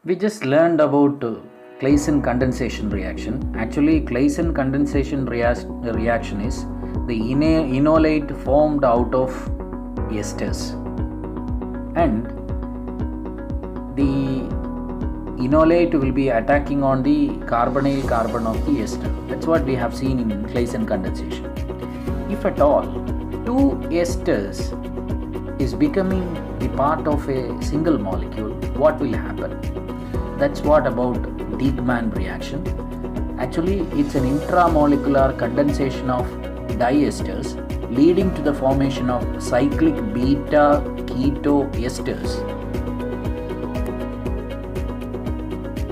We just learned about Claisen condensation reaction. Actually, Claisen condensation reaction is the enolate formed out of esters, and the enolate will be attacking on the carbonyl carbon of the ester. That's what we have seen in Claisen condensation. If at all two esters is becoming the part of a single molecule, what will happen? That's what about Dieckmann reaction. Actually, it's an intramolecular condensation of diesters leading to the formation of cyclic beta keto esters.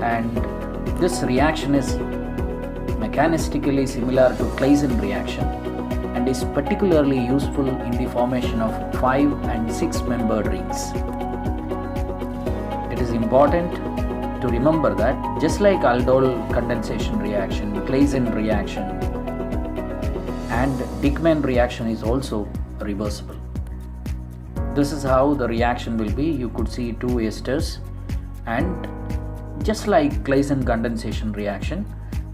And this reaction is mechanistically similar to Claisen reaction and is particularly useful in the formation of 5 and 6 membered rings. It is important to remember that just like aldol condensation reaction, Claisen reaction and Dieckmann reaction is also reversible. This is how the reaction will be. You could see two esters, and just like Claisen condensation reaction,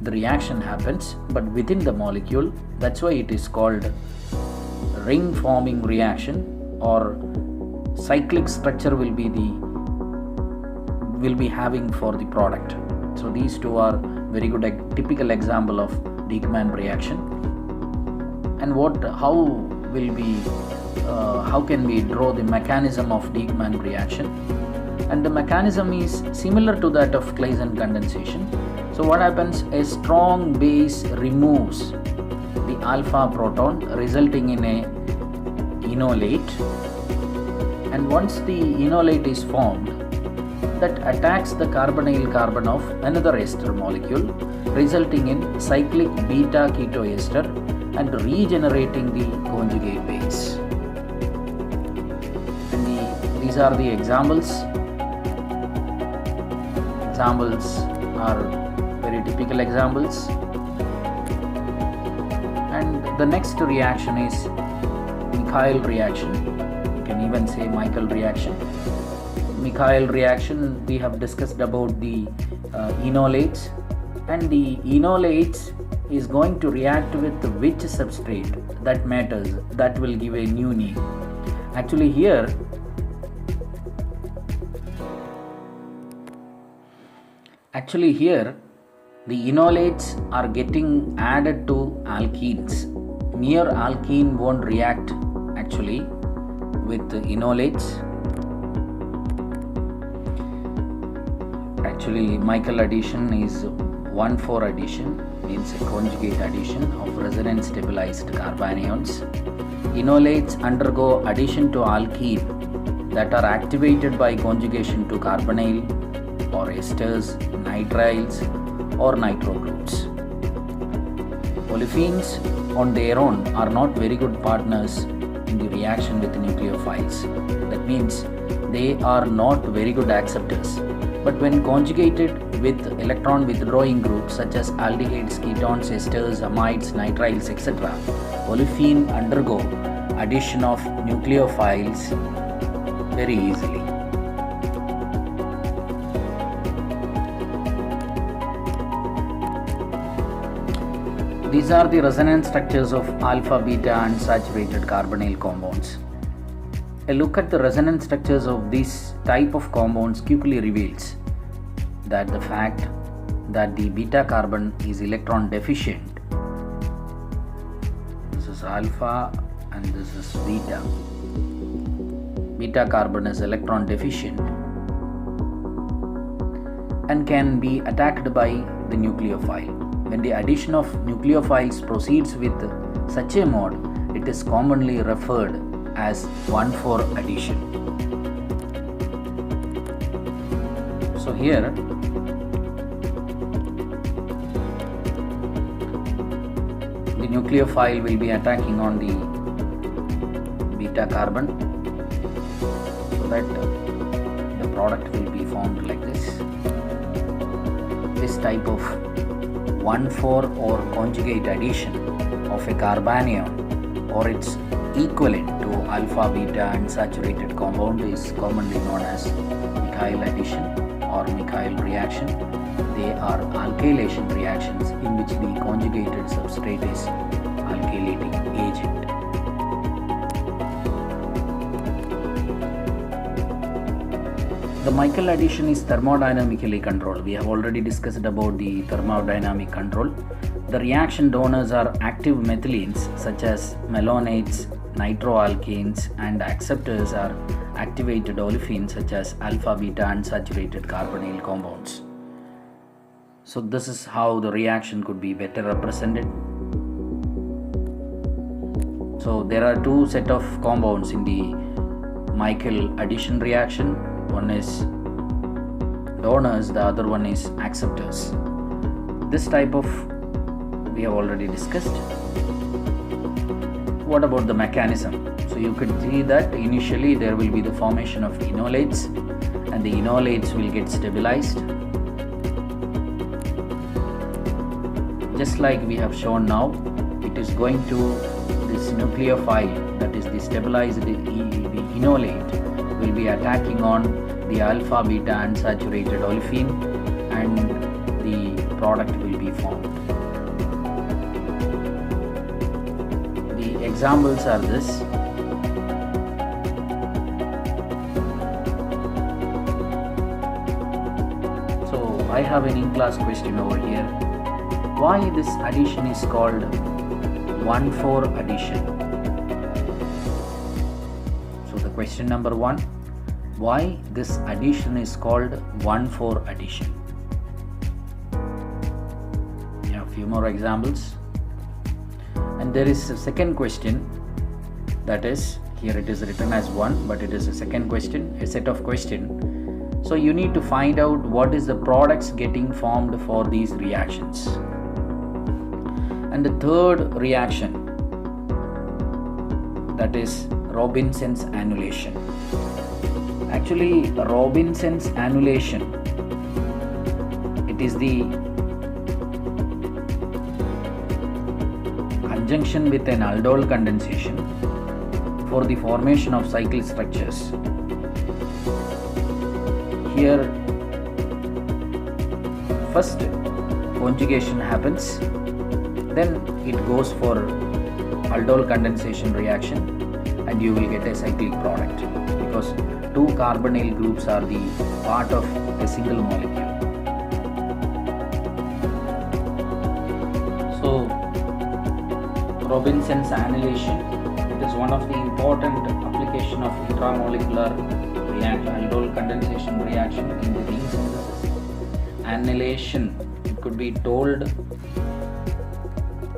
the reaction happens but within the molecule. That's why it is called ring forming reaction, or cyclic structure will be having for the product. So these two are very good typical example of Dieckmann reaction. And how can we draw the mechanism of Dieckmann reaction? And the mechanism is similar to that of Claisen condensation. So what happens? A strong base removes the alpha proton, resulting in a enolate, and once the enolate is formed, that attacks the carbonyl carbon of another ester molecule, resulting in cyclic beta keto ester and regenerating the conjugate base. And these are the examples. Examples are very typical examples. And the next reaction is Michael reaction. You can even say Michael reaction. Michael reaction, we have discussed about the enolates, and the enolates is going to react with which substrate, that matters. That will give a new name. Actually here the enolates are getting added to alkenes. Mere alkene won't react actually with the enolates. Actually, Michael addition is 1,4 addition, means a conjugate addition of resonance stabilized carbanions. Enolates undergo addition to alkene that are activated by conjugation to carbonyl or esters, nitriles or nitro groups. Olefins on their own are not very good partners in the reaction with nucleophiles. That means they are not very good acceptors. But when conjugated with electron withdrawing groups such as aldehydes, ketones, esters, amides, nitriles, etc., olefin undergo addition of nucleophiles very easily. These are the resonance structures of alpha, beta unsaturated carbonyl compounds. A look at the resonance structures of this type of compounds quickly reveals that the fact that the beta carbon is electron deficient. This is alpha and this is beta. Beta carbon is electron deficient and can be attacked by the nucleophile. When the addition of nucleophiles proceeds with such a mode, it is commonly referred as 1,4 addition. So here the nucleophile will be attacking on the beta carbon, so that the product will be formed like this. This type of 1,4 or conjugate addition of a carbanion or its equivalent to alpha beta unsaturated compound is commonly known as Michael addition. or Mikhail reaction. They are alkylation reactions in which the conjugated substrate is alkylating agent. The Michael addition is thermodynamically controlled. We have already discussed about the thermodynamic control. The reaction donors are active methylenes such as malonates, nitroalkanes, and acceptors are activated olefins such as alpha beta unsaturated carbonyl compounds. So this is how the reaction could be better represented. So there are two set of compounds in the Michael addition reaction. One is donors, the other one is acceptors. This type of we have already discussed. What about the mechanism? So you could see that initially there will be the formation of enolates, and the enolates will get stabilized. Just like we have shown now, it is going to this nucleophile, that is the stabilized the enolate will be attacking on the alpha beta unsaturated olefin, and the product will be formed. The examples are this. So I have an in-class question over here. Why this addition is called 1,4 addition? So the question number 1, why this addition is called 1,4 addition? We have a few more examples. And there is a second question, that is, here it is written as 1, but it is a second question, a set of question. So you need to find out what is the products getting formed for these reactions. And the third reaction, that is Robinson's annulation. Actually, Robinson's annulation, it is the conjunction with an aldol condensation for the formation of cycle structures. Here, first conjugation happens, then it goes for aldol condensation reaction, and you will get a cyclic product because two carbonyl groups are the part of a single molecule. So Robinson's annulation, it is one of the important application of intramolecular reaction, aldol condensation reaction in the ring synthesis. Annulation, it could be told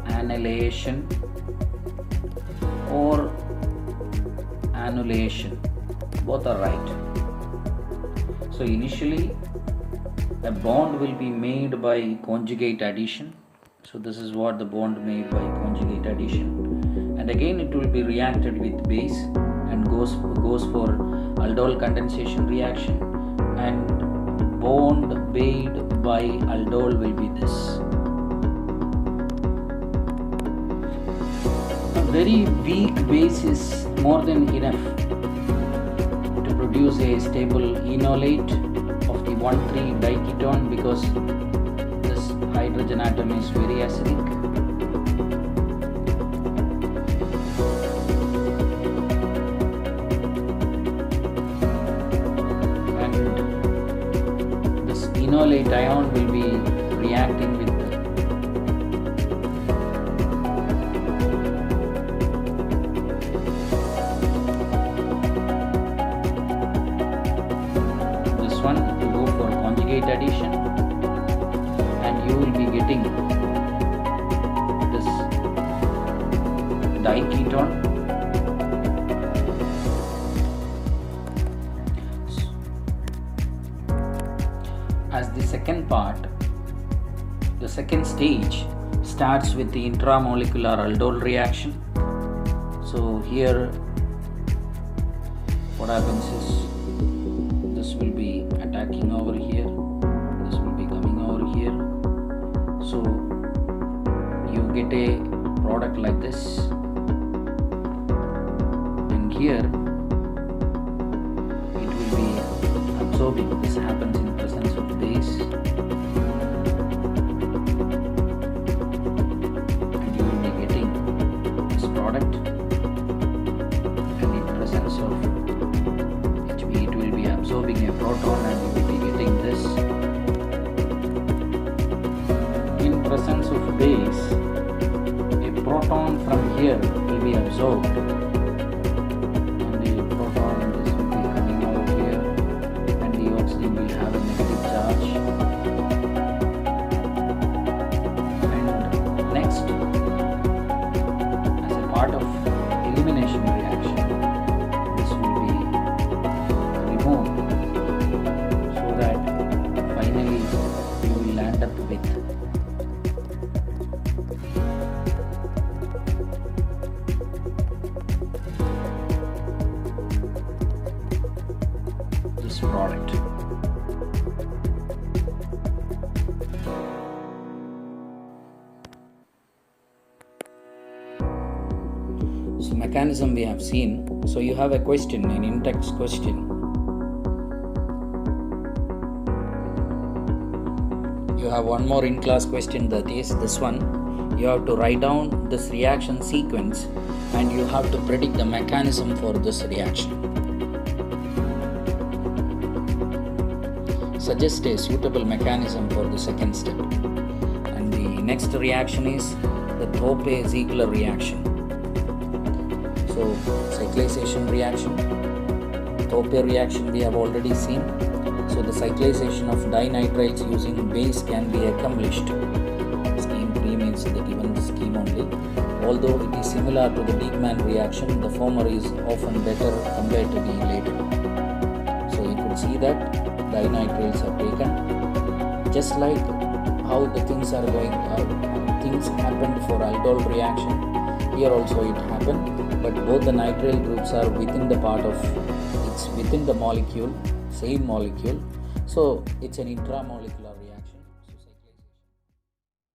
annulation or annulation, both are right. So initially a bond will be made by conjugate addition. So this is what the bond made by conjugate addition, and again it will be reacted with base and goes for aldol condensation reaction, and bond made by aldol will be this. A very weak base is more than enough to produce a stable enolate of the 1,3-diketone because this hydrogen atom is very acidic. And this enolate ion will be reacting with one to go for conjugate addition, and you will be getting this diketone. As the second part, the second stage starts with the intramolecular aldol reaction. So here what happens is this will be attacking over here, this will be coming over here, so you get a product like this, and here it will be absorbing. This happens in presence absorbed, and the proton, this will be coming out here, and the oxygen will have a negative charge. And next, as a part of elimination reaction, this will be removed, so that finally you will land up with this product. So mechanism we have seen. So you have a question, an in-text question. You have one more in-class question, that is this one. You have to write down this reaction sequence and you have to predict the mechanism for this reaction. Suggest a suitable mechanism for the second step. And the next reaction is the Thorpe-Ziegler reaction. So cyclization reaction, Thorpe reaction we have already seen. So the cyclization of dinitriles using base can be accomplished. Scheme 3 means the given scheme only. Although it is similar to the Diekmann reaction, the former is often better compared to the later. So you could see that dinitriles are taken, just like how the things are going. Things happened for aldol reaction. Here also it happened, but both the nitrile groups are within the part of, it's within the molecule, same molecule. So it's an intramolecular reaction.